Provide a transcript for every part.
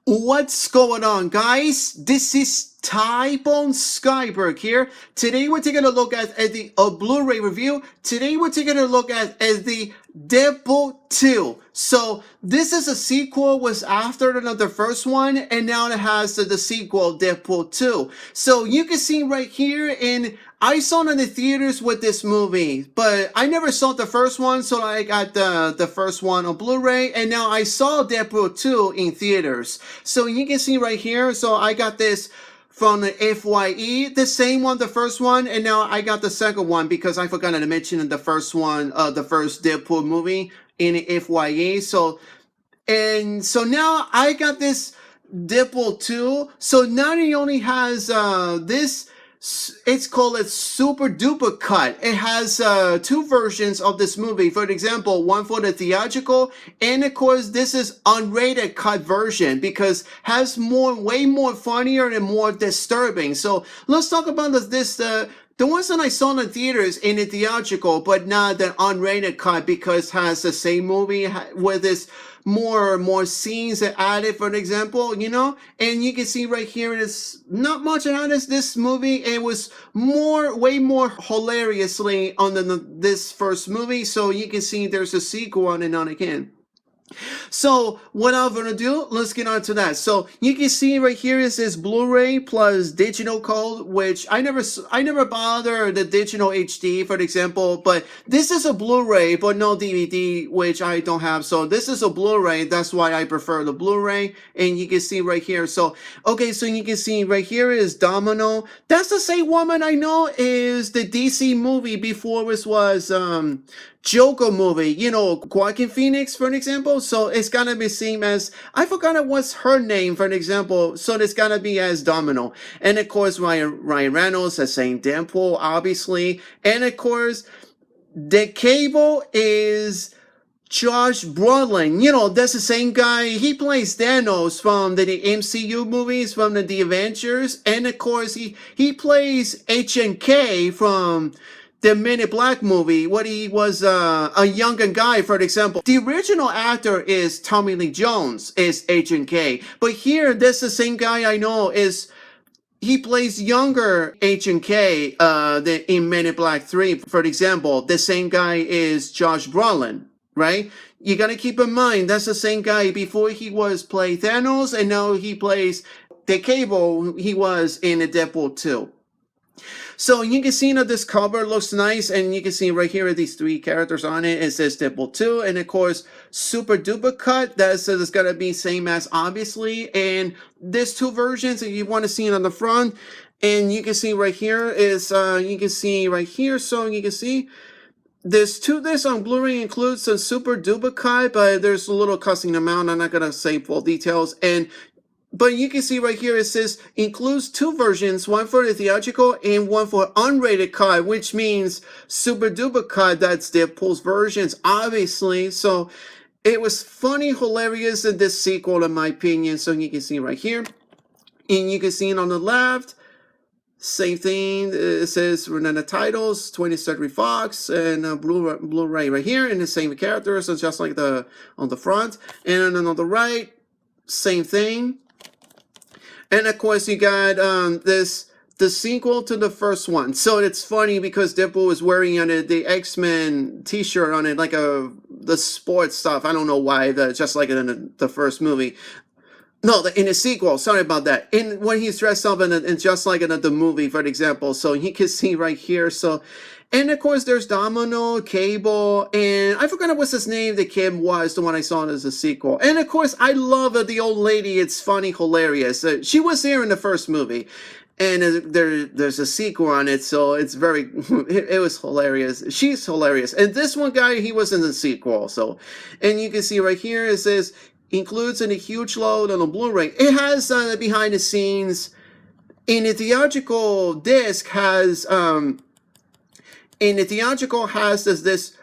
What's going on, guys? This is Typon Skyberg here. Today we're taking a look at the Blu-ray review. Today we're taking a look at the Deadpool 2. So this is a sequel, was after the first one, and now it has the sequel, Deadpool 2. So you can see right here, I saw it in the theaters with this movie, but I never saw the first one, so I got the first one on Blu-ray, and now I saw Deadpool 2 in theaters. So you can see right here, so I got this from the FYE, the same one, the first one, and now I got the second one because I forgot to mention the first one, the first Deadpool movie in the FYE. So now I got this Deadpool 2. So now he only has this. It's called a Super Duper cut. It has two versions of this movie. For example, one for the theatrical, and of course this is unrated cut version because has way more funnier and more disturbing. So let's talk about the ones that I saw in the theaters in the theatrical, but not the unrated cut because has the same movie with this more scenes added, for example, you know, and you can see right here it's not much added. This movie, it was way more hilariously on this first movie, so you can see there's a sequel on and on again. So what I'm gonna do, let's get on to that. So you can see right here is this Blu-ray plus digital code, which I never bother the digital HD, for example, but this is a Blu-ray but no DVD, which I don't have. So this is a Blu-ray, that's why I prefer the Blu-ray. And you can see right here, so okay, so you can see right here is Domino. That's the same woman I know is the DC movie before, which was Joker movie, you know, Joaquin Phoenix, for an example. So it's gonna be same as, I forgot what's her name, for an example. So it's gonna be as Domino. And of course, Ryan Reynolds as Saint Deadpool, obviously. And of course, the Cable is Josh Brolin. You know, that's the same guy. He plays Thanos from the MCU movies, from the Avengers. And of course, he plays HNK from the Men in Black movie, what he was a younger guy, for example. The original actor is Tommy Lee Jones, is Agent K. But here, this the same guy I know he plays younger Agent K in Men in Black 3, for example. The same guy is Josh Brolin, right? You gotta keep in mind, that's the same guy before he was play Thanos, and now he plays the Cable he was in the Deadpool 2. So you can see that this cover looks nice, and you can see right here these three characters on it. It says Deadpool 2, and of course, Super Duper cut. That says it's gonna be same as, obviously. And there's two versions, and you want to see it on the front. And you can see right here is, you can see right here, so you can see there's this on Blu-ray includes a Super Duper cut, but there's a little cussing amount. I'm not gonna say full details. But you can see right here it says includes two versions, one for the theatrical and one for unrated cut, which means Super Duper cut, that's Deadpool's versions, obviously. So it was funny, hilarious in this sequel, in my opinion. So you can see right here. And you can see it on the left. Same thing. It says Renata titles, 20th Century Fox, and Blu-ray right here, and the same characters, so just like on the front. And then on the right, same thing. And of course, you got the sequel to the first one. So it's funny because Deadpool is wearing on it the X-Men T-shirt on it, like the sports stuff. I don't know why, just like in the first movie. No, in the sequel. Sorry about that. When he's dressed up in just like in the movie, for example. So you can see right here. So. And of course, there's Domino, Cable, and I forgot what's his name. The kid was the one I saw as a sequel. And of course, I love the old lady. It's funny, hilarious. She was here in the first movie, and there's a sequel on it, so it's very. It was hilarious. She's hilarious, and this one guy, he was in the sequel. So, and you can see right here it says includes in a huge load on a Blu-ray. It has behind the scenes. In the theatrical disc has in the theatrical has this,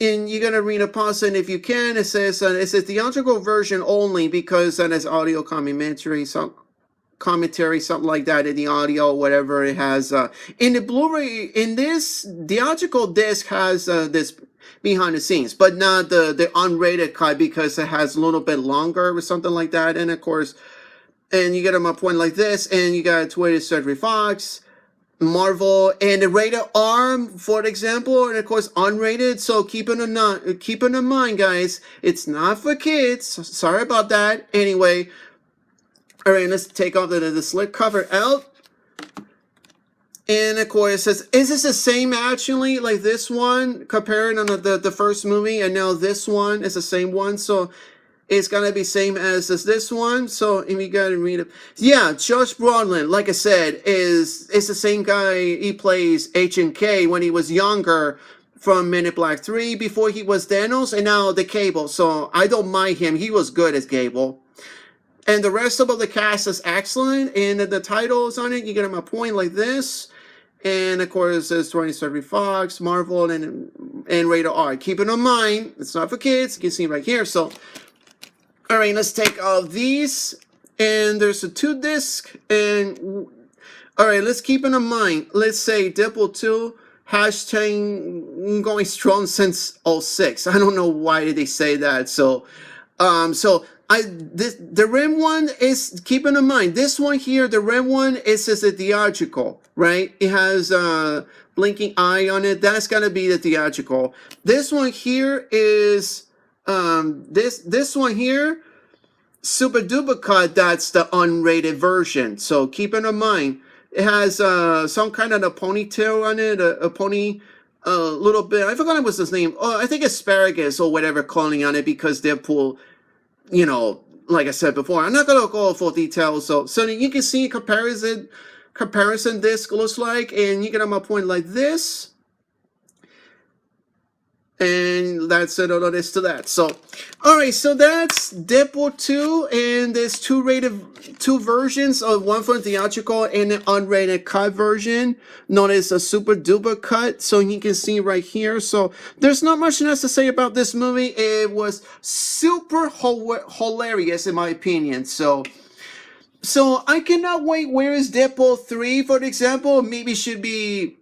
and you're gonna read a pause, and if you can, it says it's a theatrical version only because that is audio commentary, something like that, in the audio, whatever it has. In the Blu-ray, in this theatrical disc has this behind the scenes, but not the unrated cut because it has a little bit longer or something like that. And of course, and you get them a point like this, and you got 20th Century Fox, Marvel, and the rated R, for example, and of course unrated. So keep it in mind, guys, it's not for kids. Sorry about that. Anyway, all right, let's take off the slip cover out. And of course, it says, is this the same actually, like this one, comparing on the first movie, and now this one is the same one, so it's gonna be same as this one. So if you gotta read it, yeah, Josh Brolin, like I said, is the same guy. He plays Agent K when he was younger from Men in Black 3, before he was Thanos, and now the Cable. So I don't mind him. He was good as Cable. And the rest of the cast is excellent, and the titles on it, you get them a point like this. And of course, it says 20th Century Fox, Marvel, and rated R. Keep it in mind, it's not for kids. You can see right here. So, all right, let's take all these. And there's a 2 disc. And all right, let's keep it in mind. Let's say Deadpool 2 hashtag going strong since 06. I don't know why did they say that. So, the rim one is, keeping in mind, this one here, the rim one is a theatrical, right? It has a blinking eye on it. That's gonna be the theatrical. This one here is this one here, Super Duper cut. That's the unrated version. So keep it in mind. It has some kind of a ponytail on it, a pony. A little bit. I forgot what was his name. Oh, I think asparagus or whatever calling on it, because Deadpool, you know, like I said before, I'm not gonna go full details. So you can see comparison disc looks like, and you get them a point like this. And that's it, all this to that. So, all right, so that's Deadpool 2, and there's two versions of, one for the theatrical and an unrated cut version, known as a Super Duper cut. So you can see right here. So there's not much else to say about this movie. It was super hilarious in my opinion. So I cannot wait. Where is Deadpool 3, for example? Maybe should be,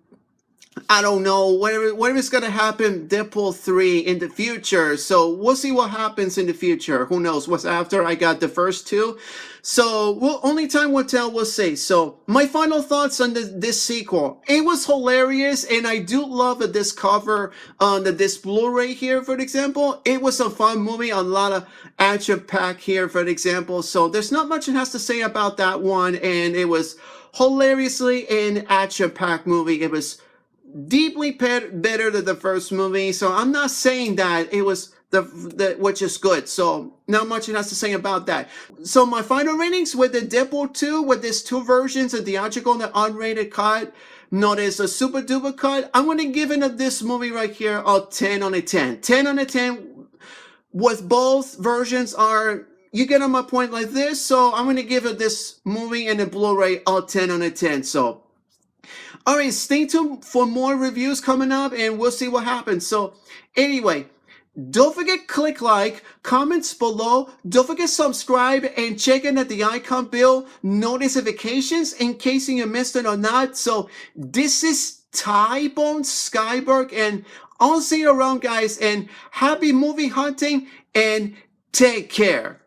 I don't know, whatever is going to happen, Deadpool 3 in the future. So we'll see what happens in the future. Who knows what's after I got the first 2. So only time will tell, we'll see. So my final thoughts on this sequel. It was hilarious, and I do love this cover on this Blu-ray here, for example. It was a fun movie, a lot of action packed here, for example. So there's not much it has to say about that one, and it was hilariously an action packed movie. It was deeply better than the first movie. So I'm not saying that it was which is good. So not much it has to say about that. So my final ratings with the Deadpool 2, with these 2 versions, the theatrical and the unrated cut, known as a Super Duper cut, I'm going to give it this movie right here a 10 on a 10. 10 on a 10 with both versions are, you get on my point like this. So I'm going to give it this movie and the Blu-ray a 10 on a 10. So all right, stay tuned for more reviews coming up, and we'll see what happens. So anyway, don't forget click like, comments below, don't forget subscribe, and check in at the icon bell notifications in case you missed it or not. So this is Tybone Skyberg, and I'll see you around, guys, and happy movie hunting, and take care.